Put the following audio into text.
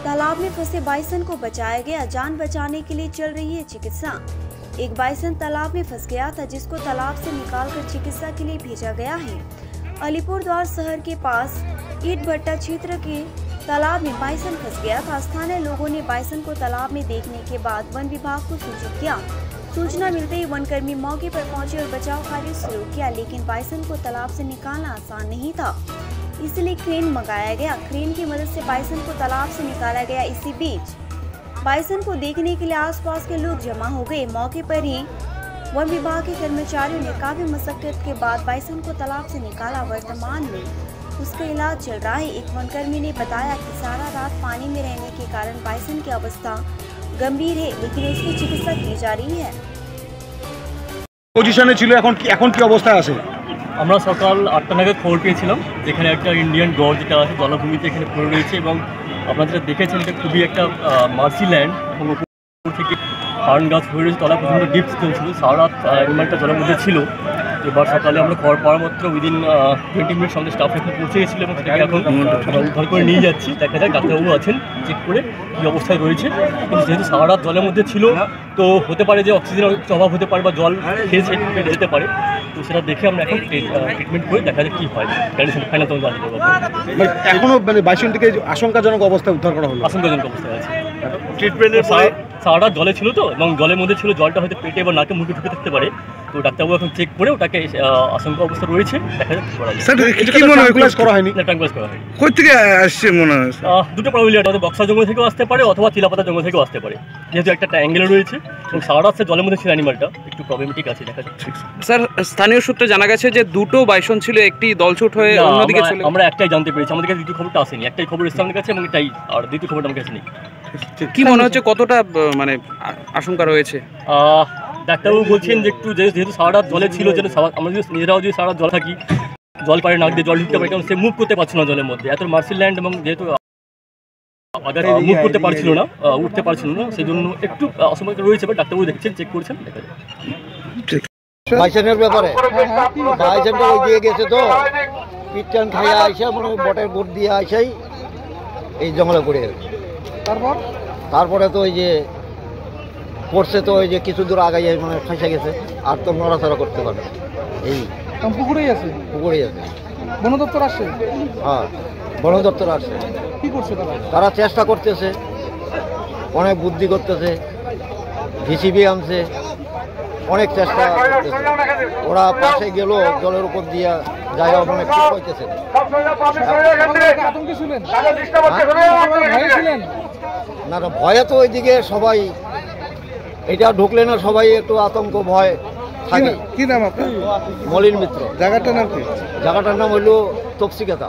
तालाब में फंसे बाइसन को बचाया गया। जान बचाने के लिए चल रही है चिकित्सा। एक बाइसन तालाब में फंस गया था, जिसको तालाब से निकालकर चिकित्सा के लिए भेजा गया है। अलीपुरद्वार शहर के पास ईट भट्टा क्षेत्र के तालाब में बाइसन फंस गया था। स्थानीय लोगों ने बाइसन को तालाब में देखने के बाद वन विभाग को सूचित किया। सूचना मिलते ही वनकर्मी मौके पर पहुंचे और बचाव कार्य शुरू किया, लेकिन बाइसन को तालाब से निकालना आसान नहीं था, इसलिए क्रेन मंगाया गया। क्रेन की मदद से बाइसन को तालाब से निकाला गया। इसी बीच बाइसन को देखने के लिए आसपास के लोग जमा हो गए। मौके पर ही वन विभाग के कर्मचारियों ने काफी मशक्कत के बाद बाइसन को तालाब से निकाला। वर्तमान में उसका इलाज चल रहा है। एक वनकर्मी ने बताया कि सारा रात पानी में रहने के कारण बाइसन की अवस्था गंभीर है, लेकिन उसकी चिकित्सा की जा रही है। পজিশনে ছিল এখন কি অবস্থায় আছে? আমরা সকাল ৮টা নাগাদ খবর পেয়েছিলাম যেখানে একটা ইন্ডিয়ান গড় যেটা আছে জলাভূমিতে এখানে পড়ে রয়েছে, এবং আপনারা যেটা দেখেছেন এটা খুবই একটা মার্সি ল্যান্ড, এবং উপর থেকে ফার্ন গাছ হয়ে রয়েছে, তলা পর্যন্ত ডিপ ছিল। সারা রাত অ্যানিমালটা জলের মধ্যে ছিল। এবার সকালে আমরা খবর পাওয়ার মাত্র উইদিন 20 মিনিট আমাদের স্টাফ এখানে পৌঁছে গেছিলো, এবং সেটাকে এখন উদ্ধার করে নিয়ে যাচ্ছি। দেখা যাক ডাক্তারবাবু আছেন, চেক করে কী অবস্থায় রয়েছে। কিন্তু যেহেতু সারা রাত জলের মধ্যে ছিল, তো হতে পারে যে অক্সিজেনের অভাব হতে পারে বা জল খেয়ে পেটে যেতে পারে। তো সেটা দেখে আমরা এখন ট্রিটমেন্ট করে দেখা যাক কী হয়। কন্ডিশন ফাইনাল তখন জানতে পারবো। এখনও বাইসনটিকে আশঙ্কাজনক অবস্থায় উদ্ধার করা হলো? আশঙ্কাজনক অবস্থায় আছে। ট্রিটমেন্টের সারা রাত জলে ছিল তো, এবং জলের মধ্যে ছিল, জলটা হয়তো পেটে বা নাকে মুখে ঢুকে থাকতে পারে। তো ডাক্তারবাবু এখন চেক করে ওটাকে আশঙ্কা অবস্থা রয়েছে, দেখা যাক করা যায়। স্যার কি মনে হয় ট্রাঙ্কুলাইজ করা হয়নি? ট্রাঙ্কুলাইজ করা হয়নি। কই থেকে আসছে মনে হয়? দুটো প্রবাবিলিটি, হয়তো বক্সা জঙ্গল থেকেও আসতে পারে অথবা চিলাপাতা জঙ্গল থেকেও আসতে পারে, যেহেতু একটা অ্যাঙ্গেলে রয়েছে এবং সারা রাত জলের মধ্যে ছিল অ্যানিমালটা, একটু প্রবলেমেটিক আছে, দেখা যাক। স্যার স্থানীয় সূত্রে জানা গেছে যে দুটো বাইসন ছিল, একটি দলছুট হয়ে অন্যদিকে চলে। আমরা একটাই জানতে পেরেছি, আমাদের কাছে দ্বিতীয় খবরটা আসেনি। একটাই খবর এসেছে আমাদের কাছে, এবং এটাই, আর দ্বিতীয় খবরটা আমার কাছে নেই। কি মনে হচ্ছে কতটা মানে আশঙ্কা রয়েছে? ডাক্তারবাবু বলছেন যে একটু যেহেতু সারা রাত জলে ছিল, যেন আমরা যদি নিজেরাও যদি সারা রাত জল থাকি, জল পারে নাক দিয়ে জল ঢুকতে পারে, কারণ সে মুভ করতে পারছিল না জলের মধ্যে। এত মার্সি ল্যান্ড, এবং যেহেতু মুভ করতে পারছিল না, উঠতে পারছিল না, সেই জন্য একটু অসুবিধা রয়েছে। বা ডাক্তারবাবু দেখছেন, চেক করছেন, দেখা যায়। বাইসনের ব্যাপারে বাইসনটা ওই দিয়ে গেছে, তো পিটটান খাইয়া আইসা মানে বটের বোট দিয়ে আইসাই এই জঙ্গলে পড়ে গেছে। তারপরে তো ওই যে পড়ছে, তো ওই যে কিছু দূর আগাই মানে ফাঁসে গেছে, আর তো নড়াচড়া করতে পারে। এই পুকুরেই আছে বন দপ্তর আসছে? হ্যাঁ, বন দপ্তর আসছে। কি করছে তারা চেষ্টা করতেছে, অনেক বুদ্ধি করতেছে, ভিসিবি আনছে, অনেক চেষ্টা করতেছে। ওরা পাশে গেল, জলের উপর দিয়া যায়, মানে খুব হইতেছে। না না, ভয়ে তো ওইদিকে সবাই, এটা ঢুকলে না সবাই একটু আতঙ্ক ভয় থাকে। কি নাম আপনার? মলিন মিত্র। জায়গাটার নাম কি? জায়গাটার নাম হইল তপসিকাতা।